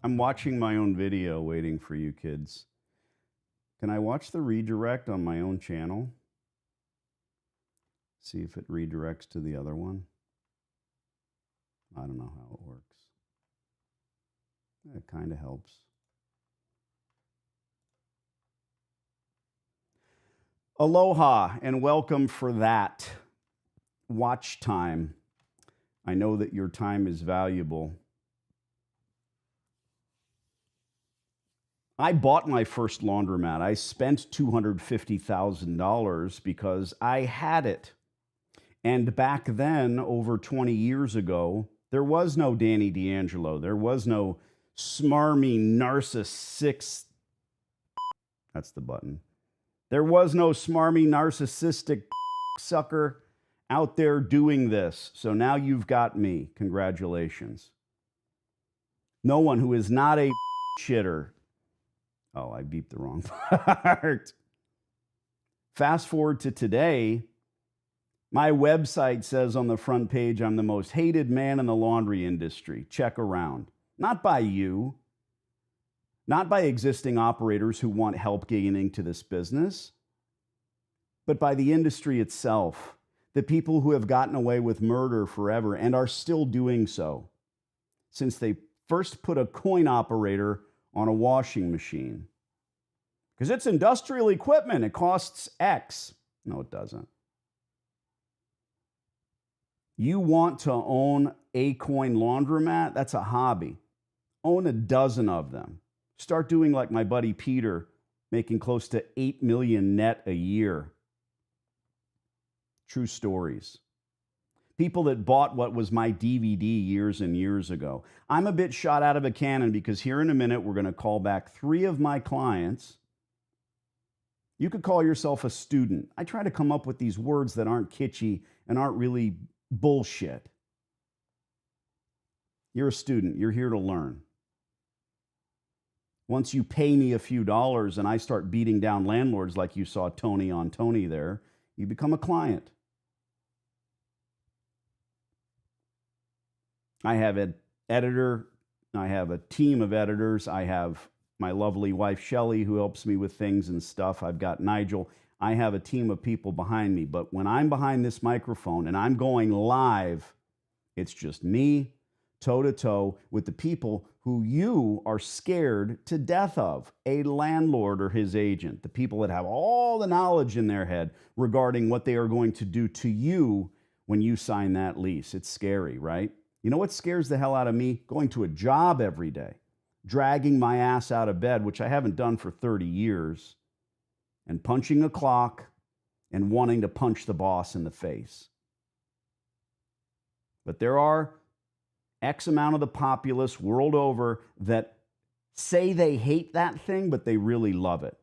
I'm watching my own video waiting for you kids. Can I watch the redirect on my own channel? See if it redirects to the other one. I don't know how it works. It kind of helps. Aloha and welcome for that watch time. I know that your time is valuable. I bought my first laundromat. I spent $250,000 because I had it. And back then, over 20 years ago, there was no Danny D'Angelo. There was no smarmy narcissistic. That's the button. There was no smarmy narcissistic sucker out there doing this. So now you've got me. Congratulations. No one who is not a shitter. Oh, I beeped the wrong part. Fast forward to today. My website says on the front page, I'm the most hated man in the laundry industry. Check around. Not by you. Not by existing operators who want help getting into this business, but by the industry itself. The people who have gotten away with murder forever and are still doing so since they first put a coin operator on a washing machine. Because it's industrial equipment. It costs X. No, it doesn't. You want to own a coin laundromat? That's a hobby. Own a dozen of them. Start doing like my buddy Peter, making close to $8 million net a year. True stories. People that bought what was my DVD years and years ago. I'm a bit shot out of a cannon because here in a minute we're going to call back 3 of my clients. You could call yourself a student. I try to come up with these words that aren't kitschy and aren't really bullshit. You're a student. You're here to learn. Once you pay me a few dollars and I start beating down landlords like you saw Tony on Tony there, you become a client. I have an editor. I have a team of editors. I have my lovely wife, Shelly, who helps me with things and stuff. I've got Nigel. I have a team of people behind me. But when I'm behind this microphone and I'm going live, it's just me, toe-to-toe with the people who you are scared to death of, a landlord or his agent, the people that have all the knowledge in their head regarding what they are going to do to you when you sign that lease. It's scary, right? You know what scares the hell out of me? Going to a job every day, dragging my ass out of bed, which I haven't done for 30 years, and punching a clock and wanting to punch the boss in the face. But there are X amount of the populace world over that say they hate that thing, but they really love it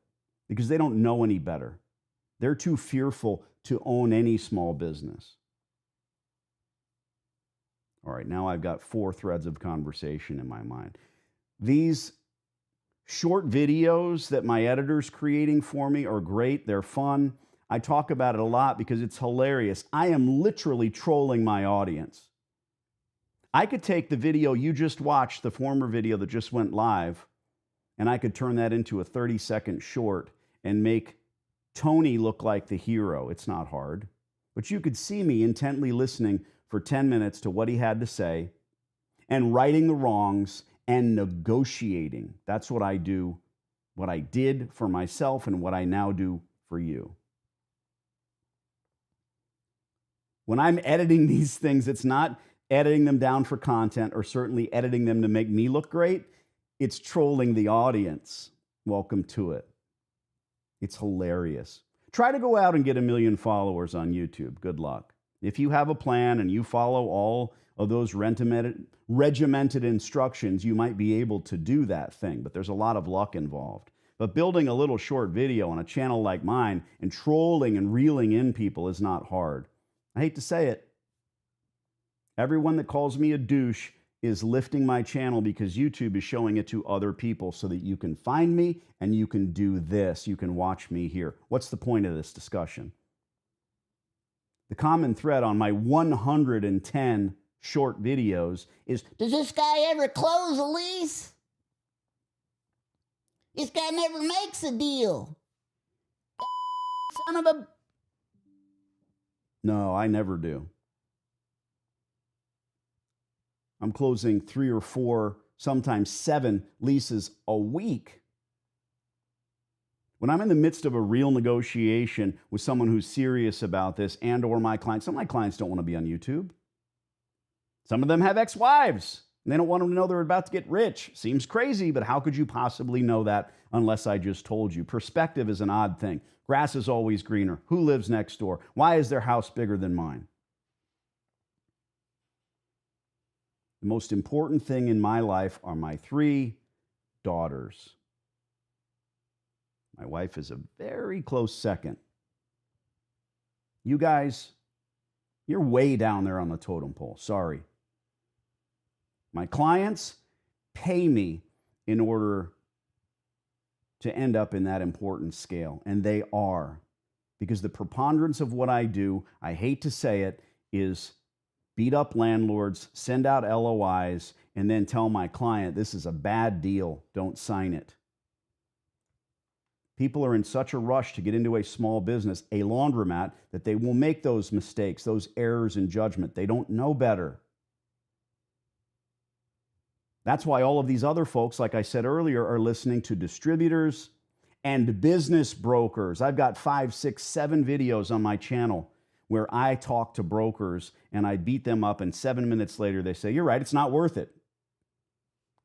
because they don't know any better. They're too fearful to own any small business. All right, now I've got 4 threads of conversation in my mind. These short videos that my editor's creating for me are great. They're fun. I talk about it a lot because it's hilarious. I am literally trolling my audience. I could take the video you just watched, the former video that just went live, and I could turn that into a 30-second short and make Tony look like the hero. It's not hard. But you could see me intently listening for 10 minutes to what he had to say and righting the wrongs and negotiating. That's what I do, what I did for myself and what I now do for you. When I'm editing these things, it's not editing them down for content or certainly editing them to make me look great. It's trolling the audience. Welcome to it. It's hilarious. Try to go out and get 1 million followers on YouTube. Good luck. If you have a plan and you follow all of those regimented instructions, you might be able to do that thing, but there's a lot of luck involved. But building a little short video on a channel like mine and trolling and reeling in people is not hard. I hate to say it. Everyone that calls me a douche is lifting my channel because YouTube is showing it to other people so that you can find me and you can do this. You can watch me here. What's the point of this discussion? The common thread on my 110 short videos is, does this guy ever close a lease? This guy never makes a deal. Son of a... No, I never do. I'm closing 3 or 4, sometimes 7 leases a week. When I'm in the midst of a real negotiation with someone who's serious about this and or my clients, some of my clients don't want to be on YouTube. Some of them have ex-wives, and they don't want them to know they're about to get rich. Seems crazy, but how could you possibly know that unless I just told you? Perspective is an odd thing. Grass is always greener. Who lives next door? Why is their house bigger than mine? The most important thing in my life are my 3 daughters. My wife is a very close second. You guys, you're way down there on the totem pole. Sorry. My clients pay me in order to end up in that important scale, and they are. Because the preponderance of what I do, I hate to say it, is beat up landlords, send out LOIs, and then tell my client, this is a bad deal, don't sign it. People are in such a rush to get into a small business, a laundromat, that they will make those mistakes, those errors in judgment. They don't know better. That's why all of these other folks, like I said earlier, are listening to distributors and business brokers. I've got 5, 6, 7 videos on my channel where I talk to brokers and I beat them up, and 7 minutes later they say, you're right, it's not worth it.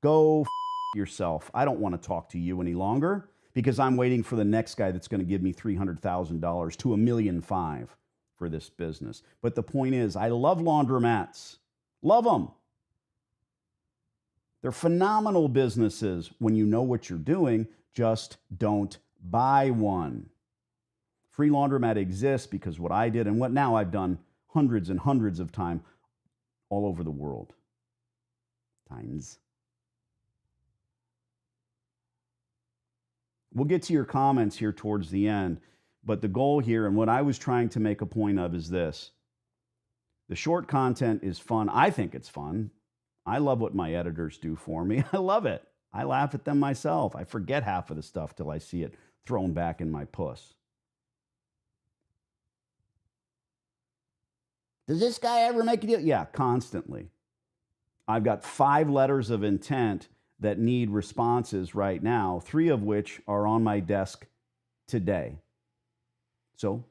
Go yourself. I don't want to talk to you any longer because I'm waiting for the next guy that's going to give me $300,000 to $1.5 million for this business. But the point is, I love laundromats. Love them. They're phenomenal businesses when you know what you're doing. Just don't buy one. Free laundromat exists because what I did and what now I've done hundreds and hundreds of times all over the world. We'll get to your comments here towards the end, but the goal here and what I was trying to make a point of is this. The short content is fun. I think it's fun. I love what my editors do for me. I love it. I laugh at them myself. I forget half of the stuff till I see it thrown back in my puss. Does this guy ever make a deal? Yeah, constantly. I've got 5 letters of intent that need responses right now, 3 of which are on my desk today. So,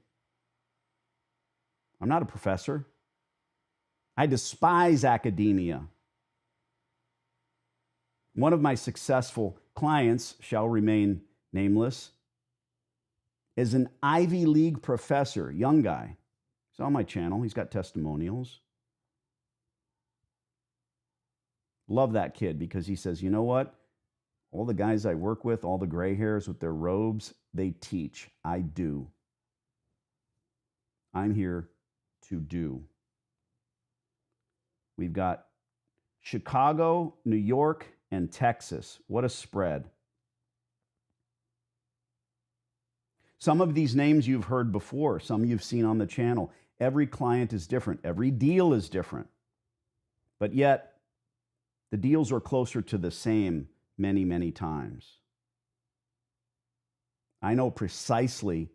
I'm not a professor. I despise academia. One of my successful clients, shall remain nameless, is an Ivy League professor, young guy. He's on my channel. He's got testimonials. Love that kid because he says, you know what? All the guys I work with, all the gray hairs with their robes, they teach. I do. I'm here to do. We've got Chicago, New York, and Texas. What a spread. Some of these names you've heard before, some you've seen on the channel. Every client is different. Every deal is different. But yet, the deals are closer to the same many, many times. I know precisely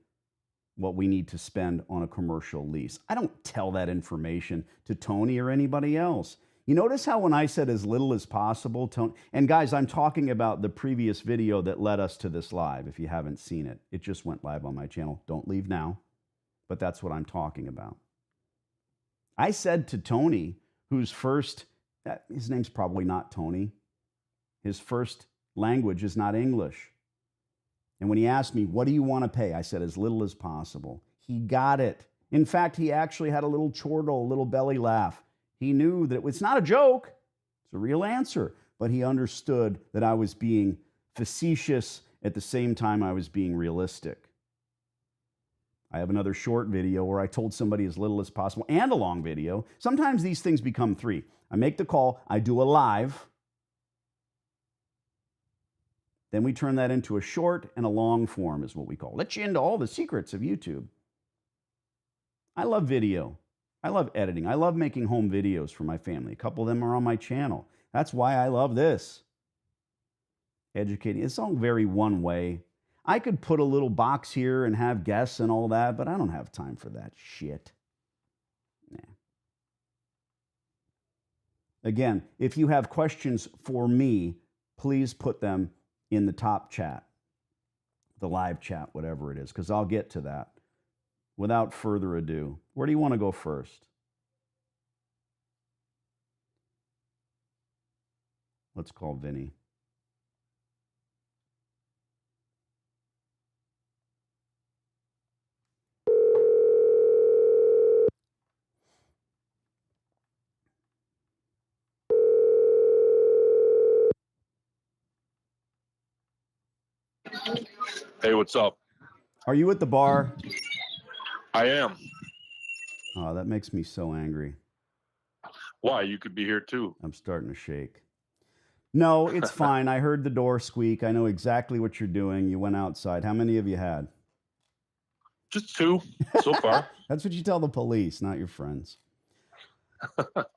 what we need to spend on a commercial lease. I don't tell that information to Tony or anybody else. You notice how when I said as little as possible, Tony, and guys, I'm talking about the previous video that led us to this live. If you haven't seen it, it just went live on my channel. Don't leave now, but that's what I'm talking about. I said to Tony, whose first, his name's probably not Tony. His first language is not English. And when he asked me, what do you want to pay? I said, as little as possible. He got it. In fact, he actually had a little chortle, a little belly laugh. He knew that it's not a joke. It's a real answer. But he understood that I was being facetious at the same time I was being realistic. I have another short video where I told somebody as little as possible and a long video. Sometimes these things become 3. I make the call, I do a live, then we turn that into a short and a long form is what we call it. Let you into all the secrets of YouTube. I love video. I love editing. I love making home videos for my family. A couple of them are on my channel. That's why I love this. educating. It's all very one way. I could put a little box here and have guests and all that, but I don't have time for that shit. Nah. Again, if you have questions for me, please put them in the top chat, the live chat, whatever it is, because I'll get to that. Without further ado, where do you want to go first? Let's call Vinny. Hey, what's up? Are you at the bar? I am. Oh, that makes me so angry. Why? You could be here too. I'm starting to shake. No, it's fine. I heard the door squeak. I know exactly what you're doing. You went outside. How many have you had? Just 2 so far. That's what you tell the police, not your friends.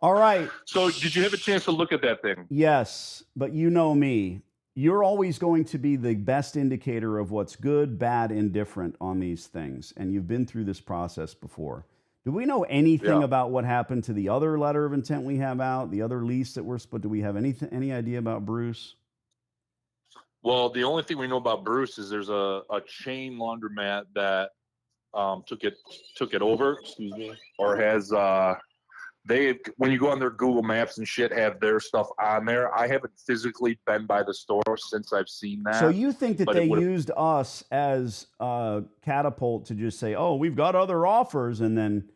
All right. So did you have a chance to look at that thing? Yes, but you know me. You're always going to be the best indicator of what's good, bad, indifferent on these things. And you've been through this process before. Do we know anything about what happened to the other letter of intent we have out, the other lease that we're supposed? Do we have any idea about Bruce? Well, the only thing we know about Bruce is there's a chain laundromat that took it over, excuse me, or has they, when you go on their Google Maps and shit, have their stuff on there. I haven't physically been by the store since I've seen that. So you think that they used us as catapult to just say, "Oh, we've got other offers," and then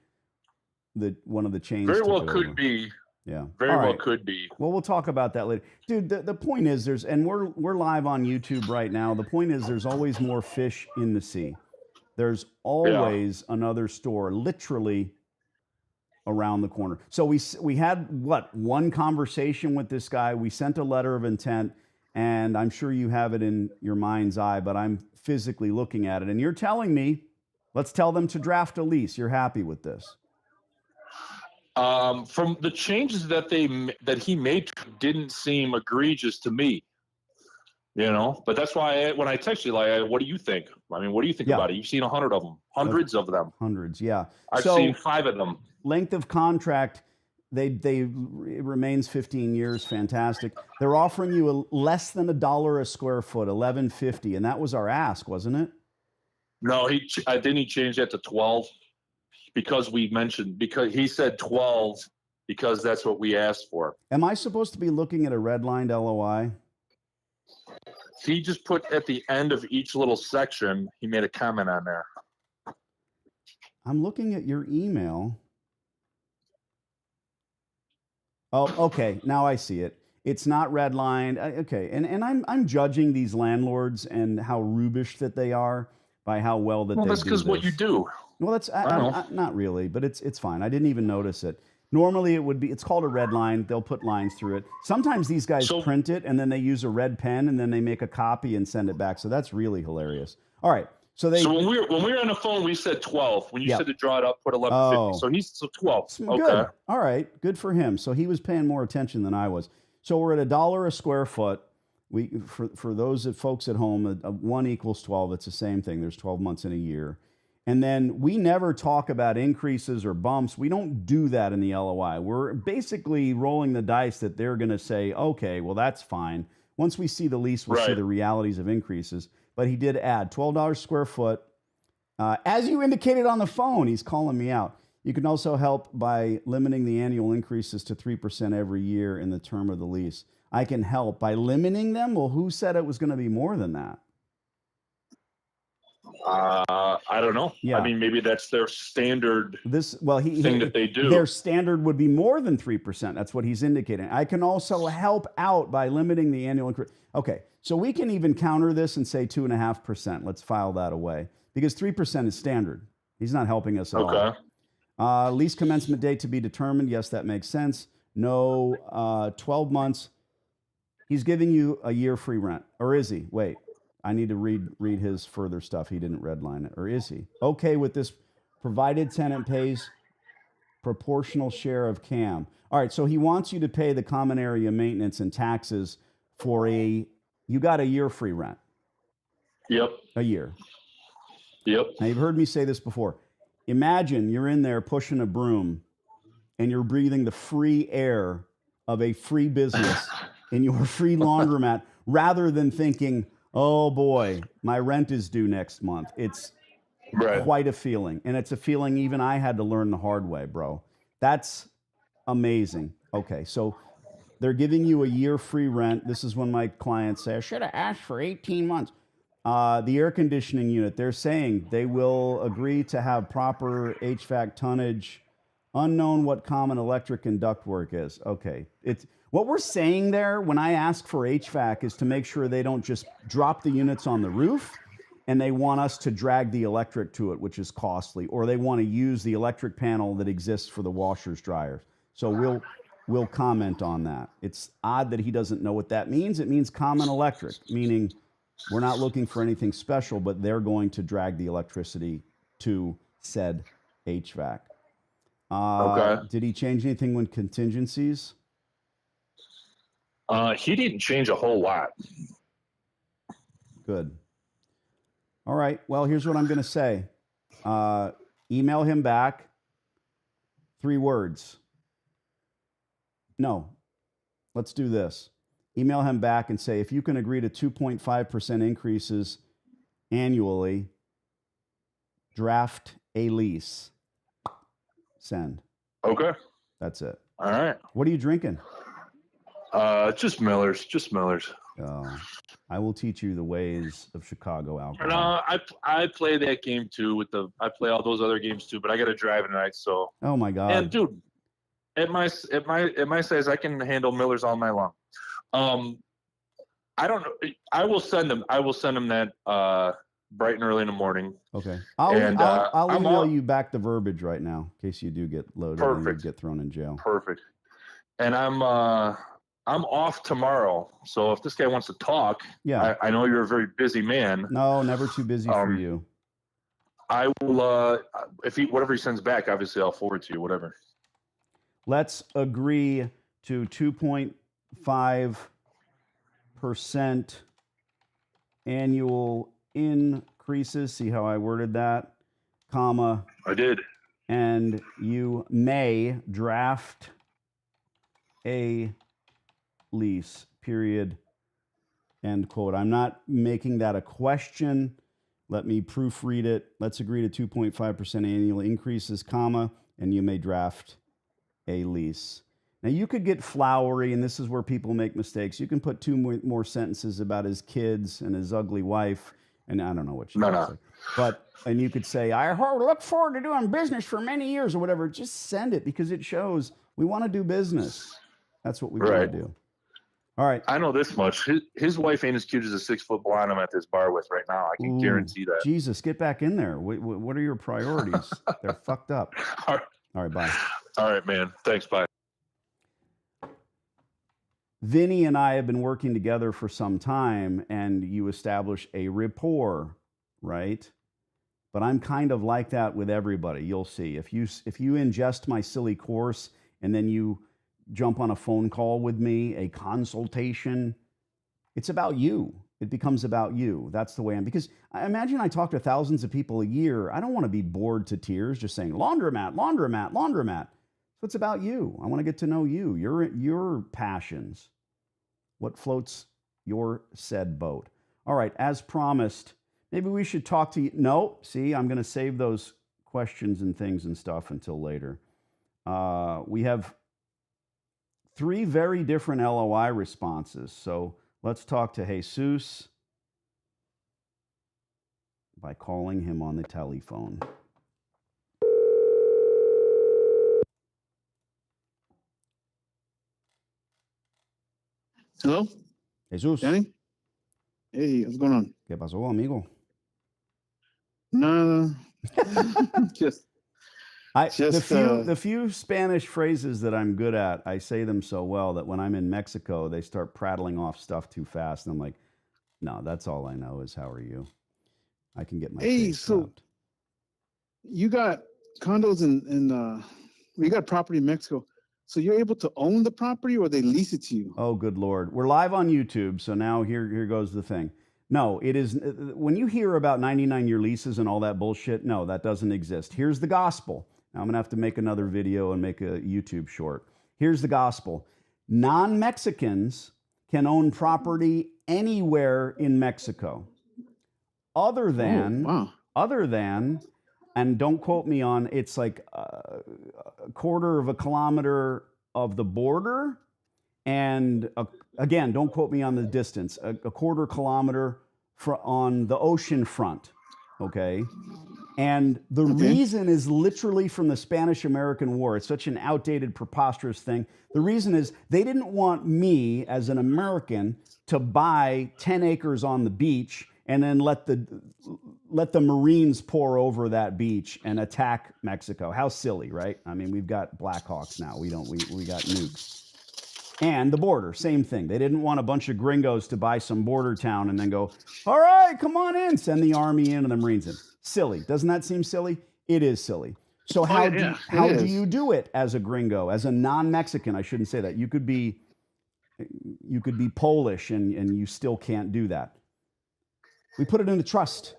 one of the chains very took well it could over. be. Yeah, very well could be. Well, we'll talk about that later, dude. The point is, and we're live on YouTube right now. The point is, there's always more fish in the sea. There's always another store, literally around the corner. So we had one conversation with this guy. We sent a letter of intent, and I'm sure you have it in your mind's eye, but I'm physically looking at it. And you're telling me, let's tell them to draft a lease. You're happy with this? From the changes that he made didn't seem egregious to me. You know, but that's why when I text you, like, what do you think? I mean, what do you think about it? You've seen 100 of them, hundreds of them. Hundreds, yeah. I've seen 5 of them. Length of contract, it remains 15 years. Fantastic. They're offering you less than $1 a square foot, $11.50, and that was our ask, wasn't it? No, didn't he change that to 12 because he said 12 because that's what we asked for. Am I supposed to be looking at a redlined LOI? He just put at the end of each little section, he made a comment on there. I'm looking at your email. Oh, okay. Now I see it. It's not redlined. Okay. And I'm judging these landlords and how rubish that they are by how well that they do this. Well, that's because what you do. Well, that's not really, but it's fine. I didn't even notice it. Normally it's called a red line. They'll put lines through it. Sometimes these guys print it and then they use a red pen and then they make a copy and send it back. So that's really hilarious. All right. So when we were on the phone, we said 12. When you said to draw it up, put 11.50. So he's 12. Okay. Good. All right. Good for him. So he was paying more attention than I was. So we're at $1 a square foot. For those folks at home, 1 equals 12. It's the same thing. There's 12 months in a year. And then we never talk about increases or bumps. We don't do that in the LOI. We're basically rolling the dice that they're going to say, okay, well, that's fine. Once we see the lease, we'll see the realities of increases. But he did add $12 a square foot. As you indicated on the phone, he's calling me out. You can also help by limiting the annual increases to 3% every year in the term of the lease. I can help by limiting them? Well, who said it was going to be more than that? I don't know. Yeah. I mean, maybe that's their standard thing that they do. Their standard would be more than 3%. That's what he's indicating. I can also help out by limiting the annual increase. Okay, so we can even counter this and say 2.5%. Let's file that away because 3% is standard. He's not helping us at all. Lease commencement date to be determined. Yes, that makes sense. No, 12 months. He's giving you a year free rent. Or is he? Wait. I need to read his further stuff. He didn't redline it. Or is he? Okay with this, provided tenant pays proportional share of CAM. All right, so he wants you to pay the common area maintenance and taxes for a You got a year free rent. Yep. A year. Yep. Now, you've heard me say this before. Imagine you're in there pushing a broom and you're breathing the free air of a free business in your free laundromat rather than thinking, oh boy, my rent is due next month. It's Right. quite a feeling. And it's a feeling even I had to learn the hard way, bro. That's amazing. Okay, so they're giving you a year free rent. This is when my clients say, I should have asked for 18 months. The air conditioning unit, they're saying they will agree to have proper HVAC tonnage, unknown what common electric and ductwork is. Okay. It's what we're saying there when I ask for HVAC is to make sure they don't just drop the units on the roof and they want us to drag the electric to it, which is costly, or they want to use the electric panel that exists for the washers, dryers. So we'll comment on that. It's odd that he doesn't know what that means. It means common electric, meaning we're not looking for anything special, but they're going to drag the electricity to said HVAC. Okay. Did he change anything with contingencies? He didn't change a whole lot. Good. All right. Well, here's what I'm going to say. Email him back. 3 words. No. Let's do this. Email him back and say, if you can agree to 2.5% increases annually, draft a lease. Send. Okay. That's it. All right. What are you drinking? Just Miller's. Just Miller's. Oh, I will teach you the ways of Chicago alcohol. No, I play that game too I play all those other games too, but I got to drive tonight, so. Oh my God. And dude, at my size, I can handle Miller's all night long. I don't know. I will send them that bright and early in the morning. Okay. I'll email you back the verbiage right now in case you do get loaded and you get thrown in jail. Perfect. And I'm off tomorrow, so if this guy wants to talk, yeah, I know you're a very busy man. No, never too busy for you. I will. Whatever he sends back, obviously I'll forward to you. Whatever. Let's agree to 2.5% annual increases. See how I worded that? Comma. I did. And you may draft a lease, period, end quote. I'm not making that a question. Let me proofread it. Let's agree to 2.5% annual increases, comma, and you may draft a lease. Now, you could get flowery, and this is where people make mistakes. You can put 2 more sentences about his kids and his ugly wife, and I don't know what you say. And you could say, I look forward to doing business for many years or whatever. Just send it because it shows we want to do business. That's what we want to do. All right. I know this much. His wife ain't as cute as a 6-foot blonde I'm at this bar with right now. I can guarantee that. Jesus, get back in there. What are your priorities? They're fucked up. All right, bye. All right, man. Thanks, bye. Vinny and I have been working together for some time, and you establish a rapport, right? But I'm kind of like that with everybody. You'll see. If you ingest my silly course and then you jump on a phone call with me, a consultation, it's about you. It becomes about you. That's the way I'm, because I imagine I talk to thousands of people a year. I don't want to be bored to tears just saying laundromat, laundromat, laundromat. So it's about you. I want to get to know you, your passions, what floats your said boat. All right, as promised, maybe we should talk to you. No, see, I'm going to save those questions and things and stuff until later. We have 3 very different LOI responses. So let's talk to Jesus by calling him on the telephone. Hello? Jesus. Danny? Hey, what's going on? ¿Qué pasó, amigo? No. The few Spanish phrases that I'm good at, I say them so well that when I'm in Mexico, they start prattling off stuff too fast. And I'm like, no, that's all I know is how are you? I can get my face slapped. You got condos in you got property in Mexico. So you're able to own the property, or they lease it to you? Oh, good Lord. We're live on YouTube, so now here goes the thing. No, it is, when you hear about 99-year leases and all that bullshit, no, that doesn't exist. Here's the gospel. Now, I'm going to have to make another video and make a YouTube short. Here's the gospel. Non-Mexicans can own property anywhere in Mexico other than, and don't quote me on, it's like a quarter of a kilometer of the border. And again, don't quote me on the distance, a quarter kilometer on the ocean front, okay? And the reason is literally from the Spanish-American War. It's such an outdated, preposterous thing. The reason is they didn't want me, as an American, to buy 10 acres on the beach and then let the Marines pour over that beach and attack Mexico. How silly, right? I mean, we've got Blackhawks now. We got nukes. And the border, same thing. They didn't want a bunch of gringos to buy some border town and then go, all right, come on in, send the army in and the Marines in. Silly. Doesn't that seem silly? It is silly. So how do you do it as a gringo, as a non-Mexican? I shouldn't say that. You could be Polish and you still can't do that. We put it in a trust.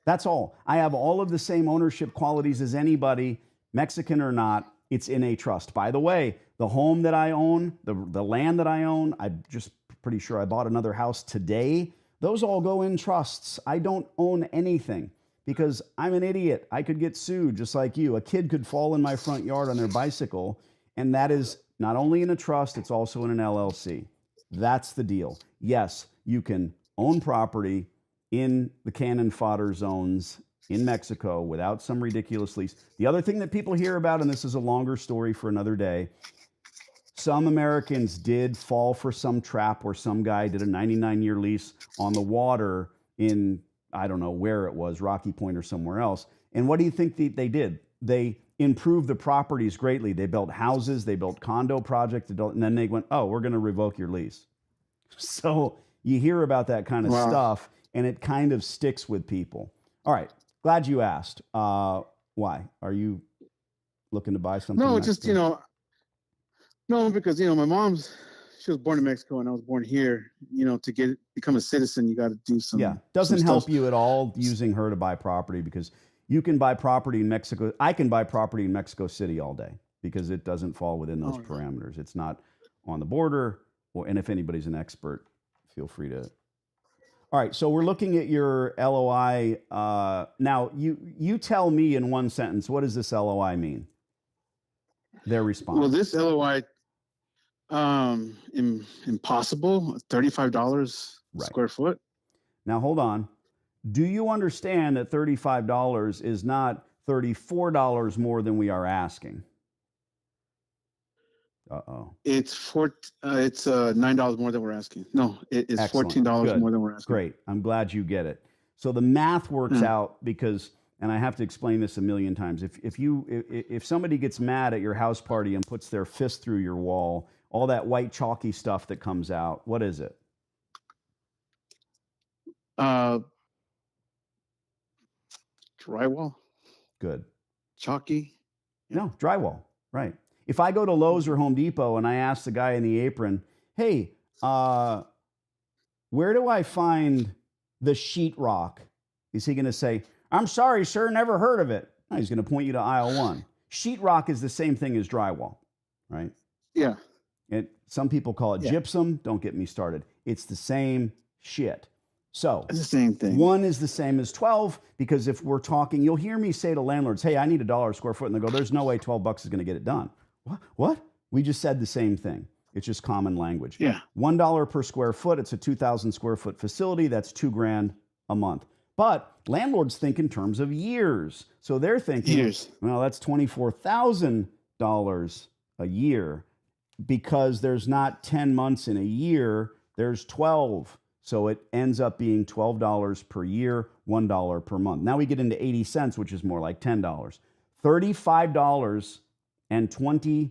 That's all. I have all of the same ownership qualities as anybody, Mexican or not. It's in a trust. By the way, the home that I own, the land that I own, I'm just pretty sure I bought another house today. Those all go in trusts. I don't own anything because I'm an idiot. I could get sued just like you. A kid could fall in my front yard on their bicycle, and that is not only in a trust, it's also in an LLC. That's the deal. Yes, you can own property in the cannon fodder zones in Mexico without some ridiculous lease. The other thing that people hear about, and this is a longer story for another day, some Americans did fall for some trap where some guy did a 99-year lease on the water in, I don't know where it was, Rocky Point or somewhere else. And what do you think they did? They improved the properties greatly. They built houses, they built condo projects, and then they went, oh, we're going to revoke your lease. So you hear about that kind of stuff, and it kind of sticks with people. All right. Glad you asked. Why? Are you looking to buy something? No, just, no, because, my she was born in Mexico and I was born here. To become a citizen, you got to do some. Yeah. Doesn't help you at all using her to buy property because you can buy property in Mexico. I can buy property in Mexico City all day because it doesn't fall within those parameters. It's not on the border. And if anybody's an expert, feel free to. All right, so we're looking at your LOI. Now, you tell me in one sentence, what does this LOI mean? Their response. Well, this LOI, impossible, $35 square foot. Now, hold on. Do you understand that $35 is not $34 more than we are asking? Uh-oh. It's $9 more than we're asking. No, it is $14 more than we're asking. Great. I'm glad you get it. So the math works out because, and I have to explain this a million times. If somebody gets mad at your house party and puts their fist through your wall, all that white chalky stuff that comes out, what is it? Drywall. Good. Chalky. No, drywall. Right. If I go to Lowe's or Home Depot and I ask the guy in the apron, hey, where do I find the sheetrock? Is he going to say, I'm sorry, sir, never heard of it? No, he's going to point you to aisle 1. Sheetrock is the same thing as drywall, right? Yeah. Some people call it gypsum. Don't get me started. It's the same shit. So it's the same thing. 1 is the same as 12 because if we're talking, you'll hear me say to landlords, hey, I need $1 a square foot. And they go, there's no way $12 is going to get it done. What? We just said the same thing. It's just common language. Yeah. $1 per square foot. It's a 2,000 square foot facility. That's $2,000 a month. But landlords think in terms of years. So they're thinking, well, that's $24,000 a year because there's not 10 months in a year. There's 12. So it ends up being $12 per year, $1 per month. Now we get into 80 cents, which is more like $10. $35 and 20.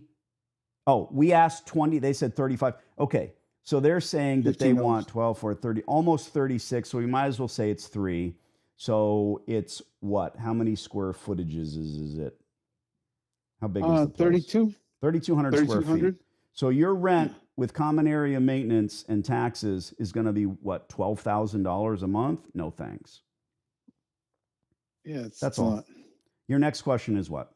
Oh, we asked 20. They said 35. Okay. So they're saying that they want 12 for 30, almost 36. So we might as well say it's 3. So it's what? How many square footages is it? How big is the place? 32. 3,200 square feet. 3,200. So your rent with common area maintenance and taxes is going to be what, $12,000 a month? No thanks. Yeah, That's a all. lot. Your next question is what?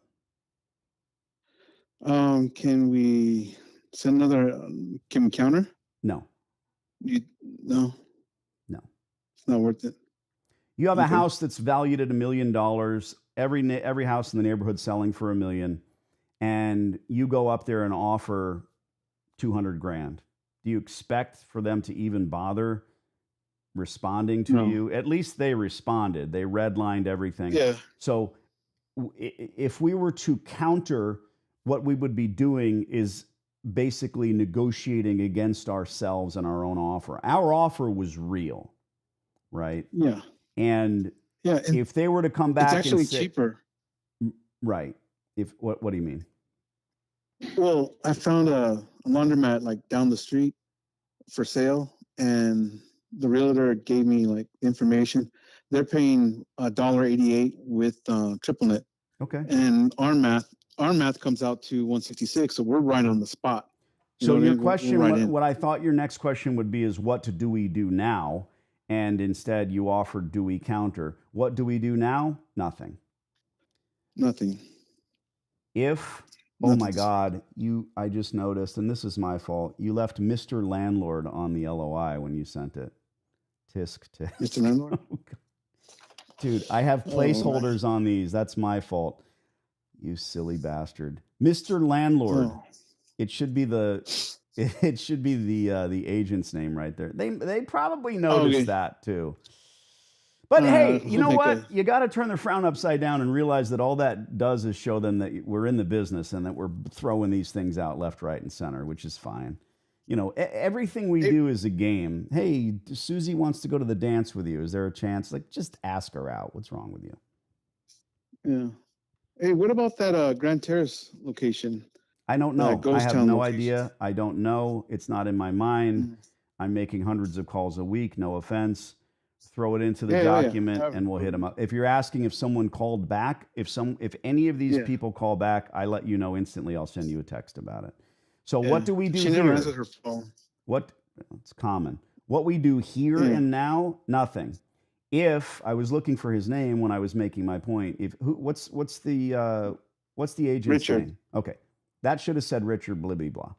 Can we send another? Can we counter? No, No, no. it's not worth it. You have a Okay. house that's valued at $1 million. Every house in the neighborhood selling for $1 million, and you go up there and offer 200 grand. Do you expect for them to even bother responding to No. you? At least they responded. They redlined everything. Yeah. So if we were to counter, what we would be doing is basically negotiating against ourselves and our own offer. Our offer was real, right? Yeah. And Yeah. And if they were to come back it's actually and say, cheaper. right? What do you mean? Well, I found a laundromat like down the street for sale, and the realtor gave me like information. They're paying $1.88 with triple net, Okay. and our math comes out to 166. So we're right on the spot. You So know what I your mean? We're question, right in. what I thought your next question would be is, what do we do now? And instead you offered, do we counter? What do we do now? Nothing. Nothing. If, oh my Nothing. God, I just noticed, and this is my fault, you left Mr. Landlord on the LOI when you sent it. Tisk. Mr. Landlord? Dude, I have Oh, placeholders on these. That's my fault. You silly bastard. Mr. Landlord. Oh. It should be the agent's name right there. They probably noticed Okay. that too. But hey, you know okay, what? good. You got to turn the frown upside down and realize that all that does is show them that we're in the business and that we're throwing these things out left, right, and center, which is fine. You know, everything we do is a game. Hey, Susie wants to go to the dance with you. Is there a chance? Like, just ask her out. What's wrong with you? Yeah. Hey, what about that Grand Terrace location? I don't know. I Ghost have Town no location. idea. I don't know. It's not in my mind. Mm. I'm making hundreds of calls a week. No offense. Throw it into the Yeah. document and we'll hit them up. If you're asking if someone called back, if any of these people call back, I let you know instantly. I'll send you a text about it. So what do we do She here? never answered her phone. It's common. What we do here and now, nothing. If I was looking for his name when I was making my point, what's the agent's Richard. name? Okay. That should have said Richard blibby blah.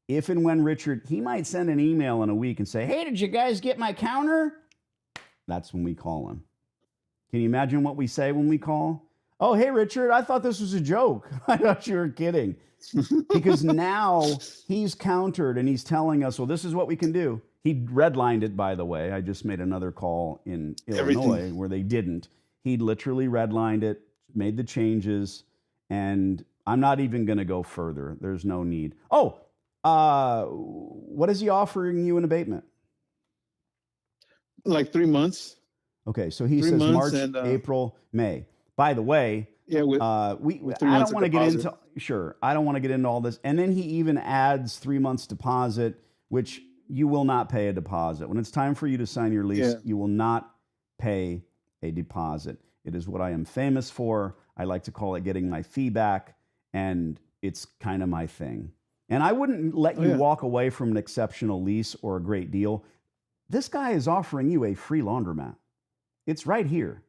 If and when Richard, he might send an email in a week and say, hey, did you guys get my counter? That's when we call him. Can you imagine what we say when we call? Oh, hey, Richard, I thought this was a joke. I thought you were kidding. Because now he's countered and he's telling us, well, this is what we can do. He redlined it, by the way. I just made another call in Illinois where they didn't. He literally redlined it, made the changes, and I'm not even going to go further. There's no need. Oh, what is he offering you in abatement? Like 3 months. Okay, so he says March, and, April, May. By the way, yeah, with I 3 don't months want to get deposit. I don't want to get into all this. And then he even adds 3 months deposit, which you will not pay a deposit. When it's time for you to sign your lease, you will not pay a deposit. It is what I am famous for. I like to call it getting my fee back, and it's kind of my thing. And I wouldn't let you walk away from an exceptional lease or a great deal. This guy is offering you a free laundromat. It's right here.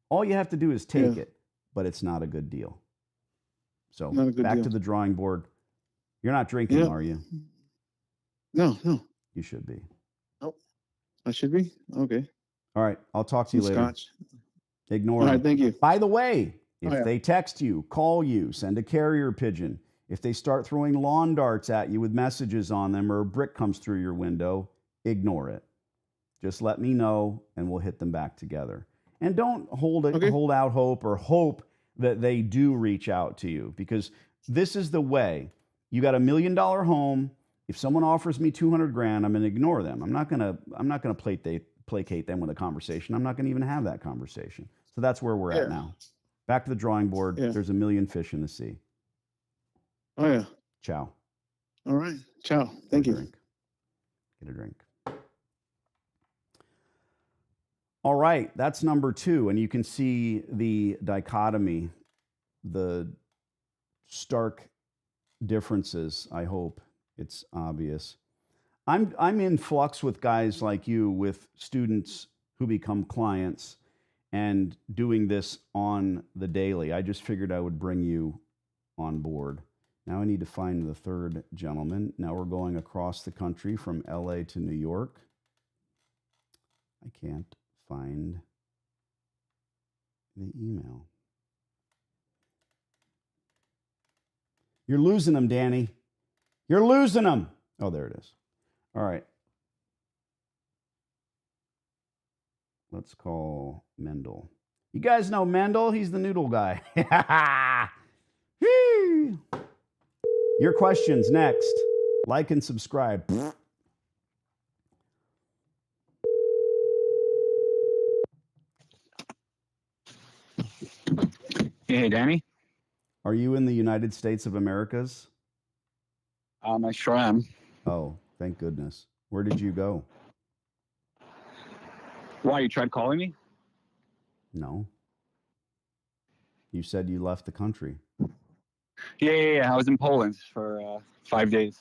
All you have to do is take it, but it's not a good deal. So back to the drawing board. You're not drinking, are you? No. You should be. Oh, I should be? Okay. All right. I'll talk to you later. Scotch. Ignore All them. right, thank you. By the way, if they text you, call you, send a carrier pigeon, if they start throwing lawn darts at you with messages on them or a brick comes through your window, ignore it. Just let me know and we'll hit them back together. And don't hold out hope or hope that they do reach out to you, because this is the way. You got $1 million home. If someone offers me 200 grand, I'm going to ignore them. I'm not going to placate them with a conversation. I'm not going to even have that conversation. So that's where we're at now. Back to the drawing board. There's a million fish in the sea. Oh, yeah. Ciao. All right. Ciao. Thank you. Get a drink. All right. That's number 2. And you can see the dichotomy, the stark differences. I hope it's obvious. I'm in flux with guys like you, with students who become clients and doing this on the daily. I just figured I would bring you on board. Now I need to find the third gentleman. Now we're going across the country from LA to New York. I can't find the email. You're losing them, Danny. You're losing them. Oh, there it is. All right. Let's call Mendel. You guys know Mendel? He's the noodle guy. Your questions next. Like and subscribe. Hey, Danny. Are you in the United States of Americas? I sure am. Oh, thank goodness. Where did you go? Why, you tried calling me? No. You said you left the country. Yeah. I was in Poland for 5 days.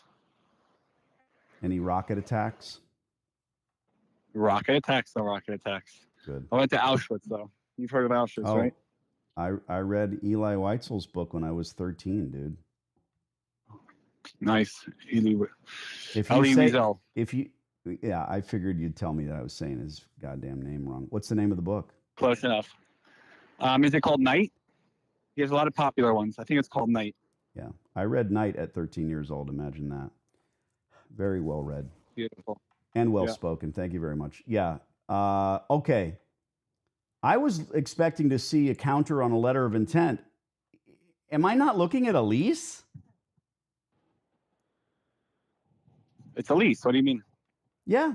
Any rocket attacks? Rocket attacks, no rocket attacks. Good. I went to Auschwitz, though. You've heard of Auschwitz, right? I read Eli Weitzel's book when I was 13, dude. Nice. Elie Wiesel. Wiesel. Yeah, I figured you'd tell me that I was saying his goddamn name wrong. What's the name of the book? Close enough. Is it called Night? He has a lot of popular ones. I think it's called Night. Yeah, I read Night at 13 years old. Imagine that. Very well read. Beautiful. And well spoken. Thank you very much. Yeah. Okay. I was expecting to see a counter on a letter of intent. Am I not looking at a lease? It's a lease. What do you mean? Yeah,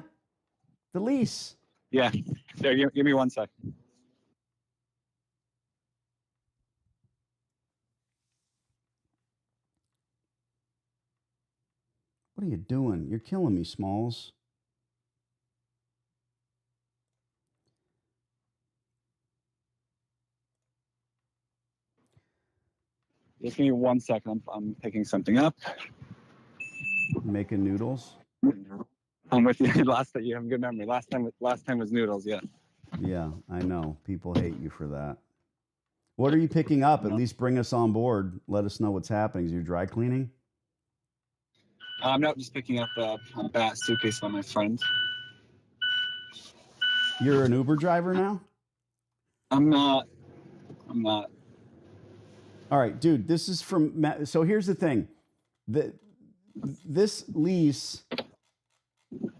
the lease. Yeah. There, give me 1 sec. What are you doing? You're killing me, Smalls. Just give me 1 second. I'm picking something up. Making noodles? I'm with you. You have a good memory. Last time was noodles. Yeah. Yeah, I know. People hate you for that. What are you picking up? At least bring us on board. Let us know what's happening. Is you dry cleaning? No, just picking up a bat suitcase on my friend. You're an Uber driver now? I'm not. All right, dude, this is from... So here's the thing. This lease...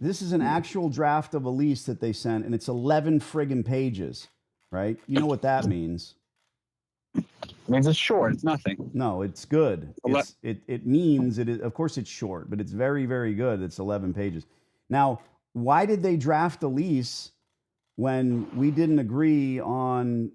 This is an actual draft of a lease that they sent, and it's 11 friggin' pages, right? You know what that means. It means it's short. It's nothing. No, it's good. It means it is. Of course, it's short, but it's very, very good. It's 11 pages. Now, why did they draft a lease when we didn't agree on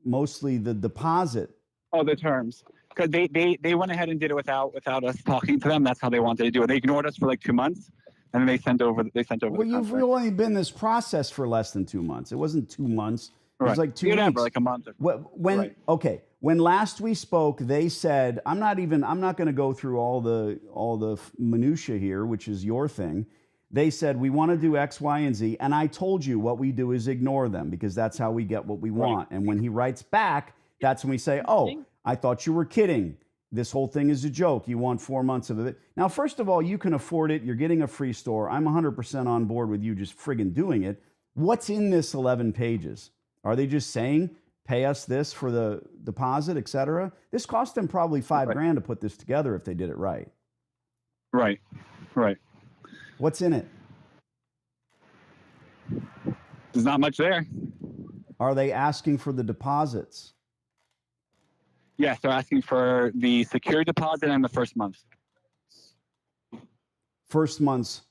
mostly the deposit? Oh, the terms. Because they went ahead and did it without us talking to them. That's how they wanted to do it. They ignored us for like 2 months, and then they sent over. Well, you've only been in this process for less than 2 months. It wasn't 2 months. It was like 2 weeks. Like a month. When last we spoke, they said, I'm not going to go through all the minutia here, which is your thing. They said, we want to do X, Y, and Z. And I told you what we do is ignore them because that's how we get what we want. And when he writes back, that's when we say, oh, I thought you were kidding. This whole thing is a joke. You want 4 months of it. Now, first of all, you can afford it. You're getting a free store. I'm 100% on board with you just friggin' doing it. What's in this 11 pages? Are they just saying, pay us this for the deposit, et cetera? This cost them probably $5,000 to put this together if they did it right. Right. What's in it? There's not much there. Are they asking for the deposits? Yes, they're asking for the security deposit and the first month. First month's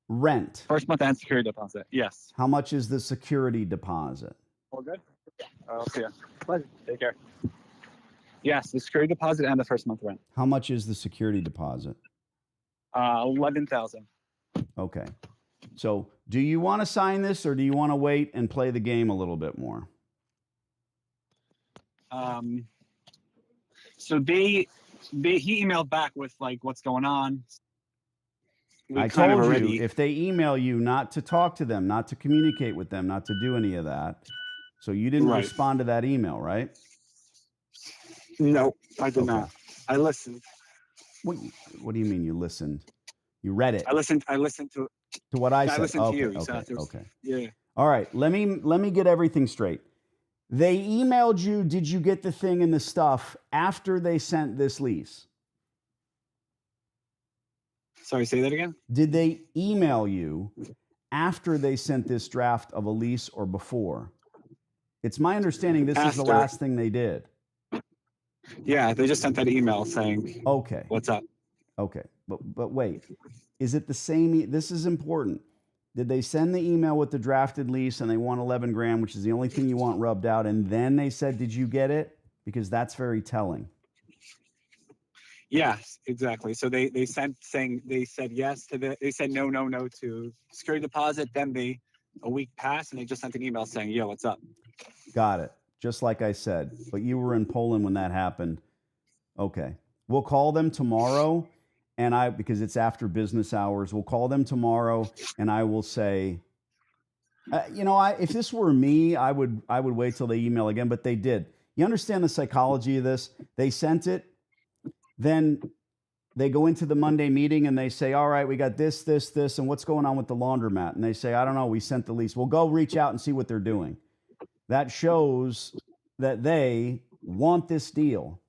rent. First month and security deposit, yes. How much is the security deposit? All good? I'll see you. Pleasure. Take care. Yes, the security deposit and the first month rent. How much is the security deposit? $11,000. Okay. So do you want to sign this or do you want to wait and play the game a little bit more? So they he emailed back with like what's going on. We I kind of told already, you, if they email you, not to talk to them, not to communicate with them, not to do any of that. So you didn't Right. respond to that email, right? No, I did Okay. not. I listened. What do you mean you listened? You read it I listened to to what I I said. listened to Okay, you. You okay, said there's- okay. Yeah. All right. Let me get everything straight. They emailed you. Did you get the thing and the stuff after they sent this lease? Sorry, say that again. Did they email you after they sent this draft of a lease or before? It's my understanding this is the After. last thing they did. Yeah, they just sent that email saying, Okay. "What's up?" Okay. But wait. Is it the same? This is important. Did they send the email with the drafted lease and they want 11 grand, which is the only thing you want rubbed out, and then they said, "Did you get it?" Because that's very telling. Yes, exactly. So they sent saying they said yes to they said no to security deposit. Then a week passed and they just sent an email saying, "Yo, what's up?" Got it. Just like I said. But you were in Poland when that happened. Okay. We'll call them tomorrow, and because it's after business hours, we'll call them tomorrow, and I will say, if this were me, I would wait till they email again, but they did. You understand the psychology of this? They sent it, then they go into the Monday meeting and they say, "All right, we got this, and what's going on with the laundromat?" And they say, "I don't know. We sent the lease." We'll go reach out and see what they're doing. That shows that they want this deal.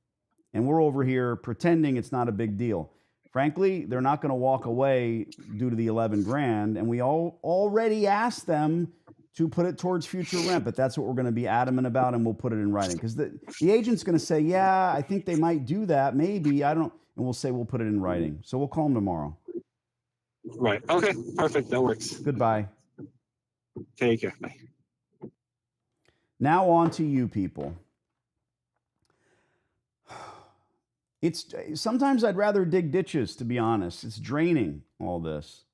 And we're over here pretending it's not a big deal. Frankly, they're not going to walk away due to the 11 grand. And we already asked them to put it towards future rent, but that's what we're going to be adamant about, and we'll put it in writing. Because the agent's going to say, "Yeah, I think they might do that. Maybe. I don't." And we'll say, "We'll put it in writing." So we'll call them tomorrow. Right. Okay. Perfect. That works. Goodbye. Take care. Bye. Now on to you people. Sometimes I'd rather dig ditches, to be honest. It's draining, all this.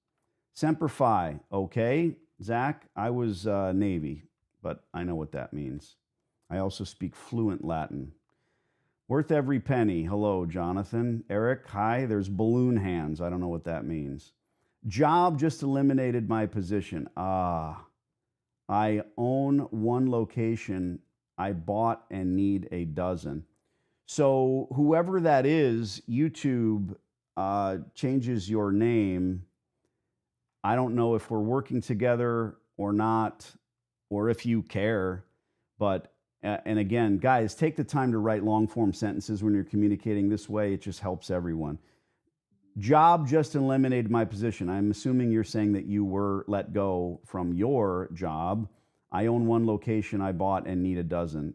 Semper Fi, okay. Zach, I was Navy, but I know what that means. I also speak fluent Latin. Worth every penny. Hello, Jonathan. Eric, hi. There's balloon hands. I don't know what that means. Job just eliminated my position. I own one location. I bought and need a dozen. So whoever that is, YouTube changes your name. I don't know if we're working together or not, or if you care. But, and again, guys, take the time to write long form sentences when you're communicating this way. It just helps everyone. Job just eliminated my position. I'm assuming you're saying that you were let go from your job. I own one location I bought and need a dozen.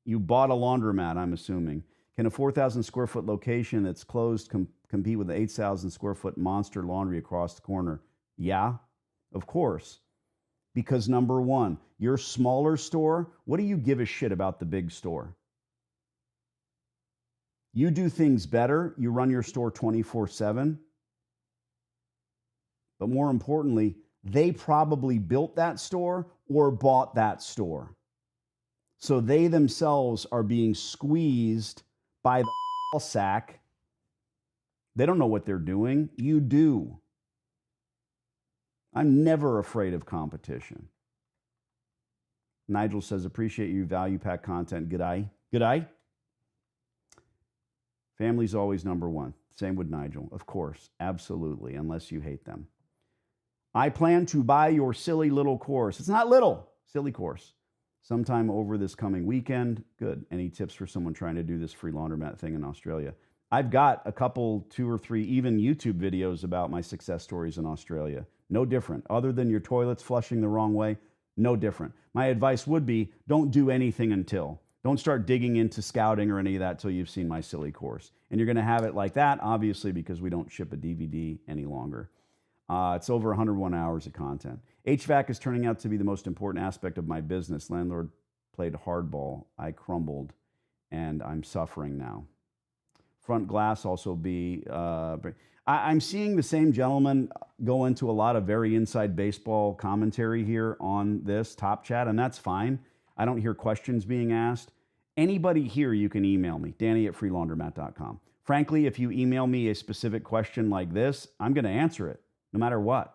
You bought a laundromat, I'm assuming. Can a 4,000 square foot location that's closed compete with an 8,000 square foot monster laundry across the corner? Yeah, of course. Because number one, your smaller store, what do you give a shit about the big store? You do things better. You run your store 24/7. But more importantly, they probably built that store or bought that store. So they themselves are being squeezed by the sack. They don't know what they're doing. You do. I'm never afraid of competition. Nigel says, "Appreciate you, value pack content. G'day." G'day. Family's always number one. Same with Nigel. Of course. Absolutely. Unless you hate them. I plan to buy your silly little course. It's not little. Silly course. Sometime over this coming weekend. Good. Any tips for someone trying to do this free laundromat thing in Australia? I've got a couple, 2 or 3, even YouTube videos about my success stories in Australia. No different. Other than your toilets flushing the wrong way, no different. My advice would be don't do anything until. Don't start digging into scouting or any of that till you've seen my silly course. And you're going to have it like that, obviously, because we don't ship a DVD any longer. It's over 101 hours of content. HVAC is turning out to be the most important aspect of my business. Landlord played hardball. I crumbled, and I'm suffering now. Front glass also be... I'm seeing the same gentleman go into a lot of very inside baseball commentary here on this Top Chat, and that's fine. I don't hear questions being asked. Anybody here, you can email me, Danny@freelaundromat.com. Frankly, if you email me a specific question like this, I'm going to answer it no matter what.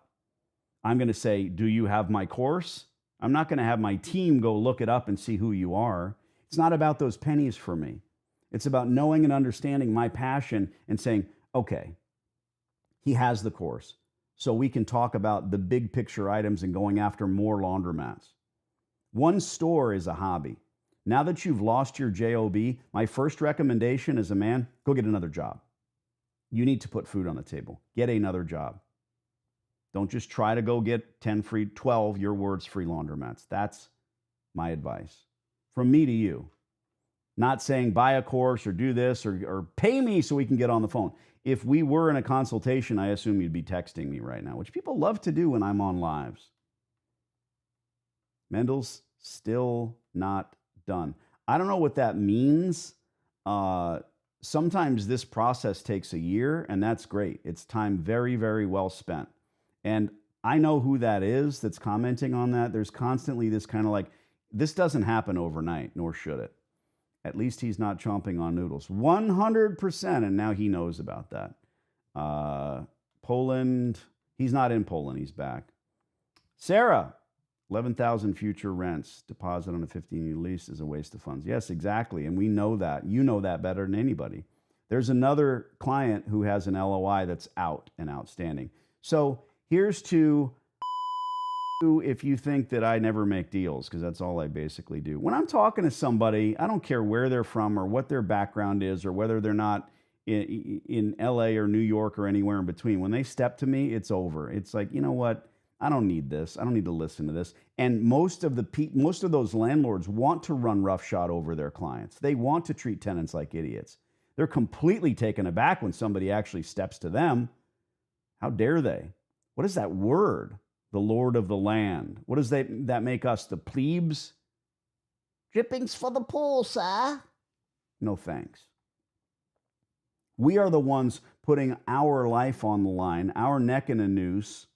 I'm going to say, do you have my course? I'm not going to have my team go look it up and see who you are. It's not about those pennies for me. It's about knowing and understanding my passion and saying, okay, he has the course. So we can talk about the big picture items and going after more laundromats. One store is a hobby. Now that you've lost your JOB, my first recommendation as a man, go get another job. You need to put food on the table. Get another job. Don't just try to go get 10 free, 12, your words, free laundromats. That's my advice. From me to you. Not saying buy a course or do this or pay me so we can get on the phone. If we were in a consultation, I assume you'd be texting me right now, which people love to do when I'm on lives. Mendel's still not done. I don't know what that means. Sometimes this process takes a year, and that's great. It's time very, very well spent. And I know who that is that's commenting on that. There's constantly this kind of like, this doesn't happen overnight, nor should it. At least he's not chomping on noodles. 100%, and now he knows about that. Poland, he's not in Poland, he's back. Sarah, 11,000 future rents. Deposit on a 15-year lease is a waste of funds. Yes, exactly, and we know that. You know that better than anybody. There's another client who has an LOI that's out and outstanding. So here's to if you think that I never make deals, because that's all I basically do. When I'm talking to somebody, I don't care where they're from or what their background is or whether they're not in LA or New York or anywhere in between. When they step to me, it's over. It's like, you know what? I don't need this. I don't need to listen to this. And most of those landlords want to run roughshod over their clients. They want to treat tenants like idiots. They're completely taken aback when somebody actually steps to them. How dare they? What is that word? The Lord of the land. What does that make us? The plebes? Drippings for the pool, sir. No thanks. We are the ones putting our life on the line, our neck in a noose,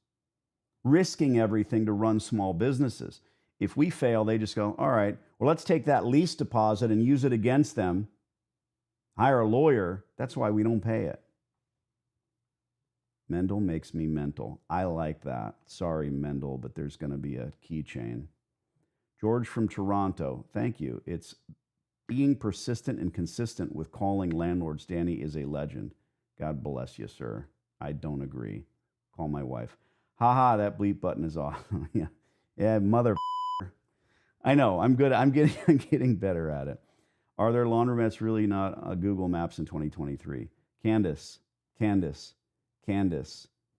risking everything to run small businesses. If we fail, they just go, all right, well, let's take that lease deposit and use it against them. Hire a lawyer. That's why we don't pay it. Mendel makes me mental. I like that. Sorry, Mendel, but there's going to be a keychain. George from Toronto, thank you. It's being persistent and consistent with calling landlords. Danny is a legend. God bless you, sir. I don't agree. Call my wife. Haha, that bleep button is off. yeah, mother. I know. I'm good. I'm getting better at it. Are there laundromats really not Google Maps in 2023? Candace,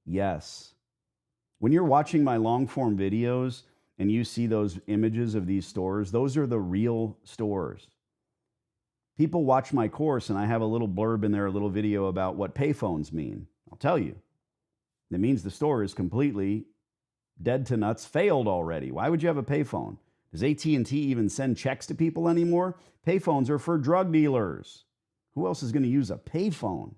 yes. When you're watching my long form videos and you see those images of these stores, those are the real stores. People watch my course and I have a little blurb in there, a little video about what payphones mean. I'll tell you. That means the store is completely dead to nuts, failed already. Why would you have a payphone? Does AT&T even send checks to people anymore? Payphones are for drug dealers. Who else is going to use a payphone?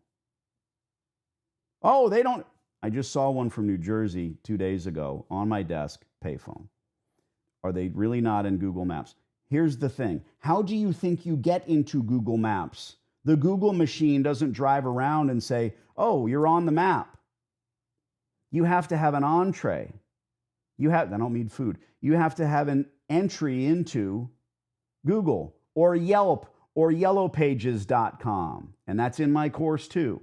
Oh, they don't. I just saw one from New Jersey 2 days ago on my desk, payphone. Are they really not in Google Maps? Here's the thing. How do you think you get into Google Maps? The Google machine doesn't drive around and say, oh, you're on the map. You have to have an entree. I don't mean food. You have to have an entry into Google or Yelp or yellowpages.com. And that's in my course too.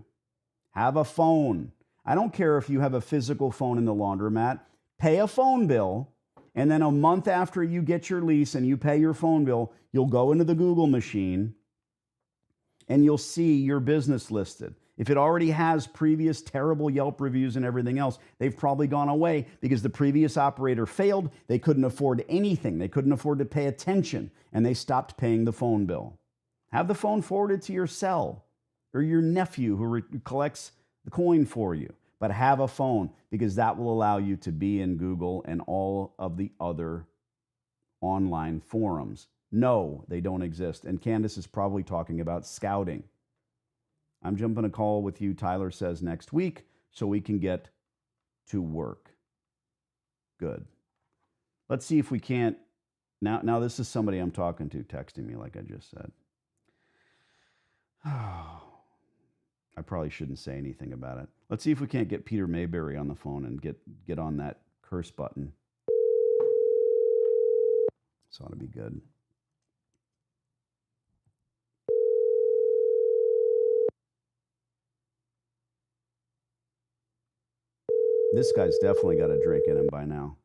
Have a phone. I don't care if you have a physical phone in the laundromat. Pay a phone bill, and then a month after you get your lease and you pay your phone bill, you'll go into the Google machine and you'll see your business listed. If it already has previous terrible Yelp reviews and everything else, they've probably gone away because the previous operator failed. They couldn't afford anything. They couldn't afford to pay attention, and they stopped paying the phone bill. Have the phone forwarded to your cell or your nephew who collects the coin for you. But have a phone, because that will allow you to be in Google and all of the other online forums. No, they don't exist. And Candace is probably talking about scouting. I'm jumping a call with you, Tyler says, next week so we can get to work. Good. Let's see if we can't. Now this is somebody I'm talking to texting me like I just said. I probably shouldn't say anything about it. Let's see if we can't get Peter Mayberry on the phone and get on that curse button. This ought to be good. This guy's definitely got a drink in him by now.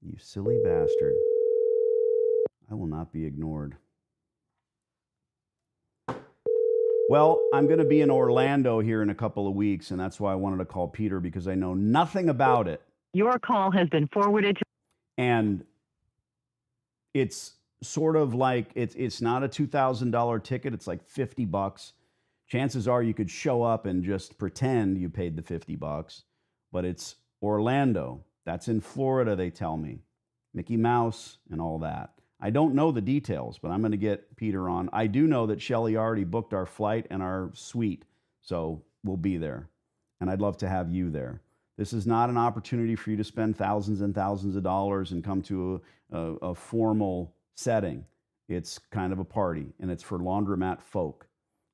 You silly bastard. I will not be ignored. Well, I'm going to be in Orlando here in a couple of weeks, and that's why I wanted to call Peter, because I know nothing about it. Your call has been forwarded to... And it's sort of like, it's not a $2,000 ticket. It's like $50. Chances are you could show up and just pretend you paid the $50, but it's Orlando. That's in Florida, they tell me. Mickey Mouse and all that. I don't know the details, but I'm going to get Peter on. I do know that Shelly already booked our flight and our suite, so we'll be there. And I'd love to have you there. This is not an opportunity for you to spend thousands and thousands of dollars and come to a formal setting. It's kind of a party, and it's for Laundromat folk.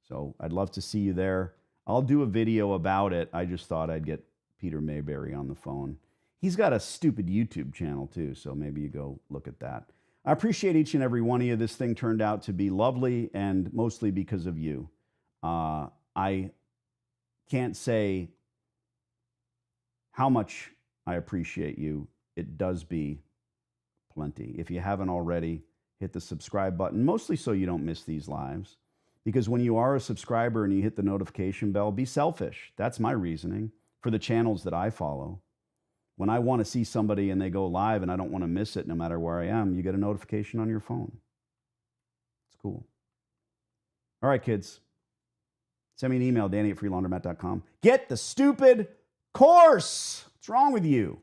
So I'd love to see you there. I'll do a video about it. I just thought I'd get Peter Mayberry on the phone. He's got a stupid YouTube channel too, so maybe you go look at that. I appreciate each and every one of you. This thing turned out to be lovely, and mostly because of you. I can't say how much I appreciate you. It does be plenty. If you haven't already, hit the subscribe button, mostly so you don't miss these lives. Because when you are a subscriber and you hit the notification bell, be selfish. That's my reasoning for the channels that I follow. When I want to see somebody and they go live and I don't want to miss it no matter where I am, you get a notification on your phone. It's cool. All right, kids. Send me an email, Danny@freelaundromat.com. Get the stupid course. What's wrong with you?